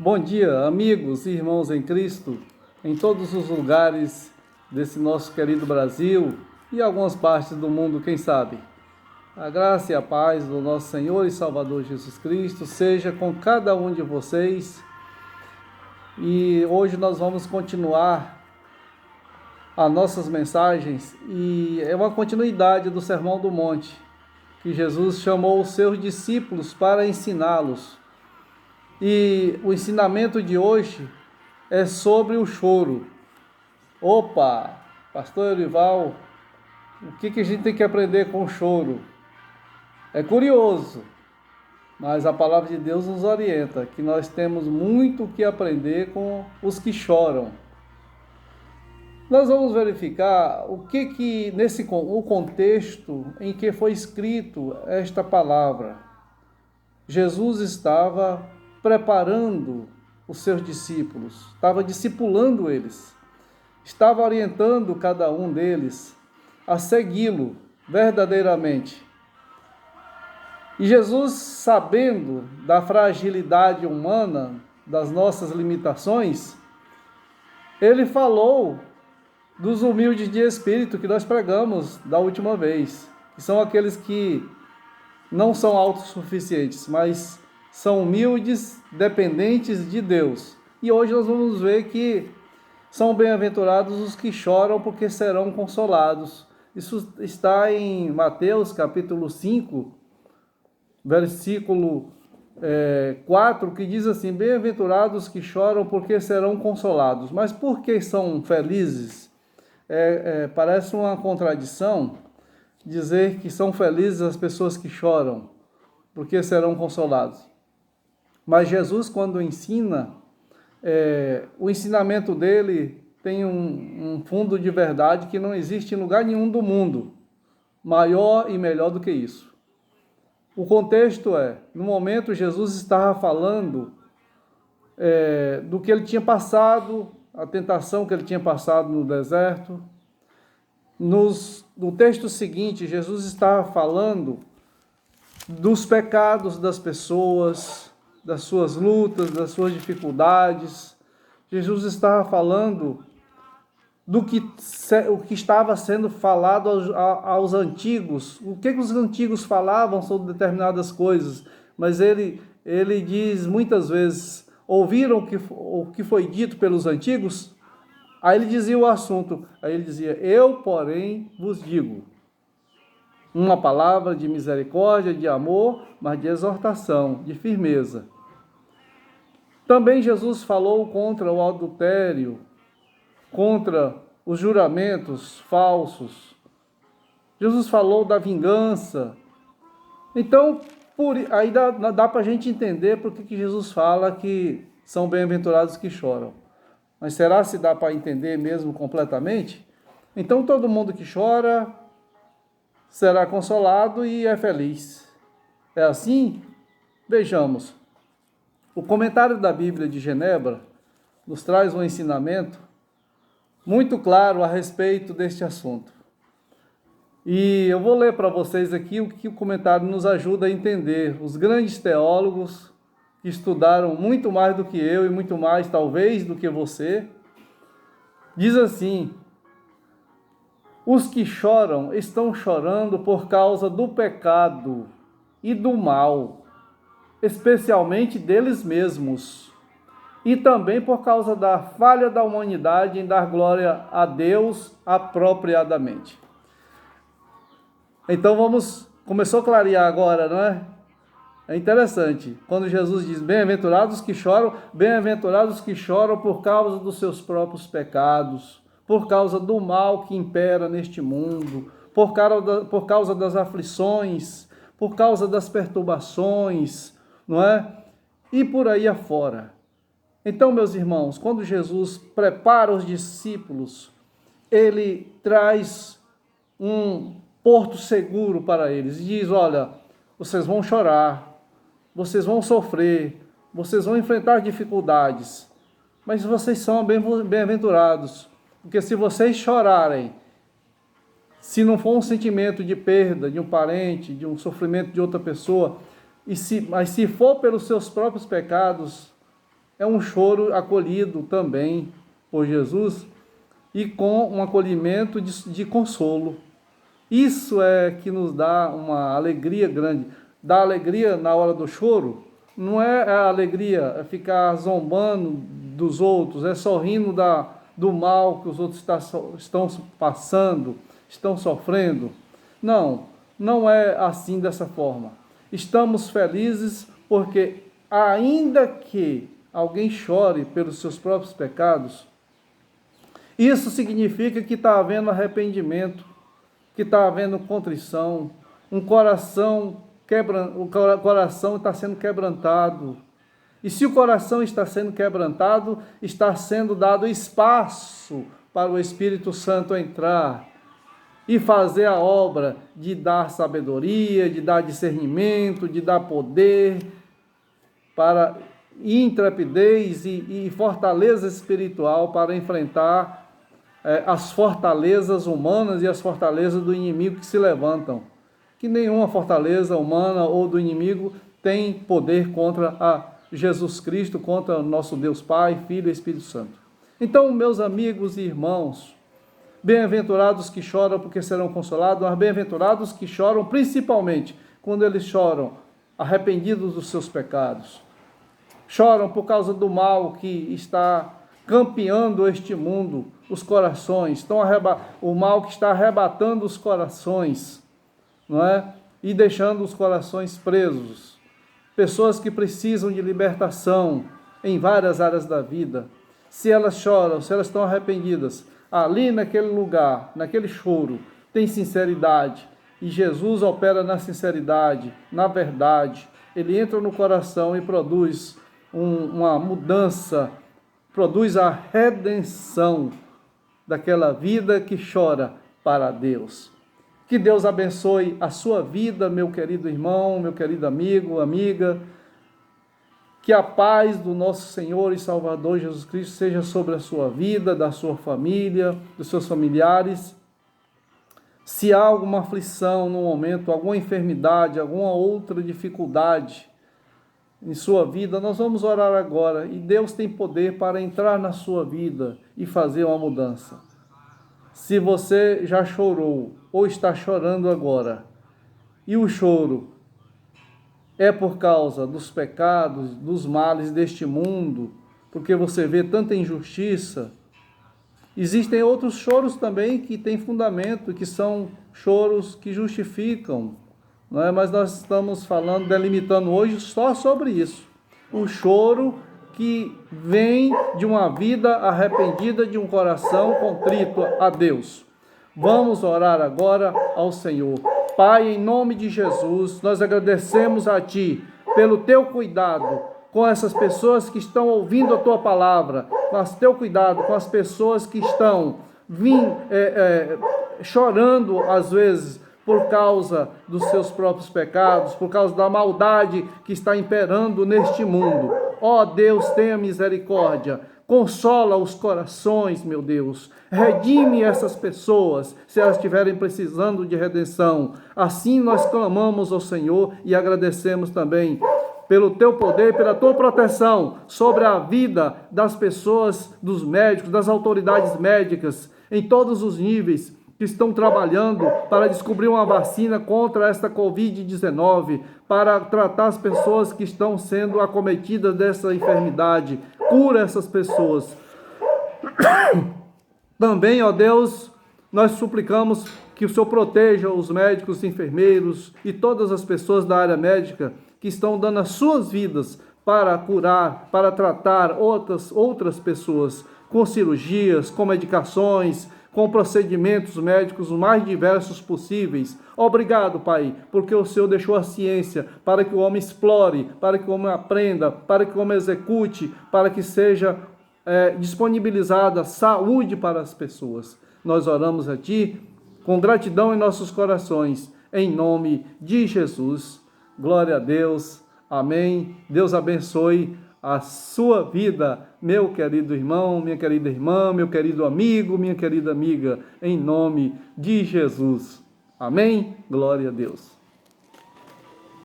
Bom dia, amigos e irmãos em Cristo, em todos os lugares desse nosso querido Brasil e algumas partes do mundo, quem sabe. A graça e a paz do nosso Senhor e Salvador Jesus Cristo seja com cada um de vocês. E hoje nós vamos continuar as nossas mensagens e é uma continuidade do Sermão do Monte, que Jesus chamou os seus discípulos para ensiná-los. E o ensinamento de hoje é sobre o choro. Opa, pastor Eurival, o que a gente tem que aprender com o choro? É curioso, mas a palavra de Deus nos orienta que nós temos muito o que aprender com os que choram. Nós vamos verificar o o contexto em que foi escrito esta palavra. Jesus estava preparando os seus discípulos, estava discipulando eles, estava orientando cada um deles a segui-lo verdadeiramente. E Jesus, sabendo da fragilidade humana, das nossas limitações, ele falou dos humildes de espírito que nós pregamos da última vez, que são aqueles que não são autossuficientes, mas são humildes, dependentes de Deus. E hoje nós vamos ver que são bem-aventurados os que choram, porque serão consolados. Isso está em Mateus capítulo 5, versículo 4, que diz assim: bem-aventurados que choram, porque serão consolados. Mas por que são felizes? Parece uma contradição dizer que são felizes as pessoas que choram, porque serão consolados. Mas Jesus, quando ensina, o ensinamento dele tem um fundo de verdade que não existe em lugar nenhum do mundo, maior e melhor do que isso. O contexto no momento Jesus estava falando do que ele tinha passado, a tentação que ele tinha passado no deserto. No texto seguinte, Jesus estava falando dos pecados das pessoas, das suas lutas, das suas dificuldades. Jesus estava falando o que estava sendo falado aos antigos. O que os antigos falavam sobre determinadas coisas, mas ele diz muitas vezes: ouviram o que foi dito pelos antigos? Aí ele dizia o assunto, aí ele dizia: eu, porém, vos digo. Uma palavra de misericórdia, de amor, mas de exortação, de firmeza. Também Jesus falou contra o adultério, contra os juramentos falsos. Jesus falou da vingança. Então, aí dá para a gente entender por que Jesus fala que são bem-aventurados que choram. Mas será se dá para entender mesmo completamente? Então, todo mundo que chora será consolado e é feliz. É assim? Vejamos. O comentário da Bíblia de Genebra nos traz um ensinamento muito claro a respeito deste assunto. E eu vou ler para vocês aqui o que o comentário nos ajuda a entender. Os grandes teólogos que estudaram muito mais do que eu e muito mais, talvez, do que você, diz assim: os que choram estão chorando por causa do pecado e do mal, especialmente deles mesmos, e também por causa da falha da humanidade em dar glória a Deus apropriadamente. Então começou a clarear agora, não é? É interessante, quando Jesus diz: bem-aventurados que choram por causa dos seus próprios pecados, por causa do mal que impera neste mundo, por causa das aflições, por causa das perturbações, não é? E por aí afora. Então, meus irmãos, quando Jesus prepara os discípulos, ele traz um porto seguro para eles e diz: olha, vocês vão chorar, vocês vão sofrer, vocês vão enfrentar dificuldades, mas vocês são bem-aventurados, porque se vocês chorarem, se não for um sentimento de perda de um parente, de um sofrimento de outra pessoa, mas se for pelos seus próprios pecados, é um choro acolhido também por Jesus e com um acolhimento de consolo. Isso é que nos dá uma alegria grande. Dá alegria na hora do choro, não é a alegria, é ficar zombando dos outros, é sorrindo do mal que os outros estão passando, estão sofrendo. Não, não é assim dessa forma. Estamos felizes porque, ainda que alguém chore pelos seus próprios pecados, isso significa que está havendo arrependimento, que está havendo contrição, o coração está sendo quebrantado. E se o coração está sendo quebrantado, está sendo dado espaço para o Espírito Santo entrar e fazer a obra de dar sabedoria, de dar discernimento, de dar poder, para intrepidez e fortaleza espiritual para enfrentar as fortalezas humanas e as fortalezas do inimigo que se levantam. Que nenhuma fortaleza humana ou do inimigo tem poder contra a Jesus Cristo, contra o nosso Deus Pai, Filho e Espírito Santo. Então, meus amigos e irmãos, bem-aventurados que choram porque serão consolados, mas bem-aventurados que choram principalmente quando eles choram arrependidos dos seus pecados. Choram por causa do mal que está campeando este mundo, os corações, o mal que está arrebatando os corações, não é? E deixando os corações presos. Pessoas que precisam de libertação em várias áreas da vida. Se elas choram, se elas estão arrependidas, ali naquele lugar, naquele choro, tem sinceridade. E Jesus opera na sinceridade, na verdade. Ele entra no coração e produz uma mudança, produz a redenção daquela vida que chora para Deus. Que Deus abençoe a sua vida, meu querido irmão, meu querido amigo, amiga. Que a paz do nosso Senhor e Salvador Jesus Cristo seja sobre a sua vida, da sua família, dos seus familiares. Se há alguma aflição no momento, alguma enfermidade, alguma outra dificuldade em sua vida, nós vamos orar agora. E Deus tem poder para entrar na sua vida e fazer uma mudança. Se você já chorou ou está chorando agora, e o choro é por causa dos pecados, dos males deste mundo, porque você vê tanta injustiça, existem outros choros também que têm fundamento, que são choros que justificam, não é? Mas nós estamos falando, delimitando hoje só sobre isso. O choro que vem de uma vida arrependida, de um coração contrito a Deus. Vamos orar agora ao Senhor. Pai, em nome de Jesus, nós agradecemos a Ti pelo Teu cuidado com essas pessoas que estão ouvindo a Tua palavra, com o Teu cuidado com as pessoas que estão chorando às vezes por causa dos seus próprios pecados, por causa da maldade que está imperando neste mundo. Ó Deus, tenha misericórdia, consola os corações, meu Deus, redime essas pessoas, se elas estiverem precisando de redenção. Assim nós clamamos ao Senhor e agradecemos também pelo Teu poder, pela Tua proteção sobre a vida das pessoas, dos médicos, das autoridades médicas, em todos os níveis, que estão trabalhando para descobrir uma vacina contra esta Covid-19, para tratar as pessoas que estão sendo acometidas dessa enfermidade. Cura essas pessoas. Também, ó Deus, nós suplicamos que o Senhor proteja os médicos, os enfermeiros e todas as pessoas da área médica que estão dando as suas vidas para curar, para tratar outras pessoas com cirurgias, com medicações, com procedimentos médicos os mais diversos possíveis. Obrigado, Pai, porque o Senhor deixou a ciência para que o homem explore, para que o homem aprenda, para que o homem execute, para que seja disponibilizada saúde para as pessoas. Nós oramos a Ti com gratidão em nossos corações, em nome de Jesus. Glória a Deus. Amém. Deus abençoe a sua vida, meu querido irmão, minha querida irmã, meu querido amigo, minha querida amiga, em nome de Jesus. Amém? Glória a Deus.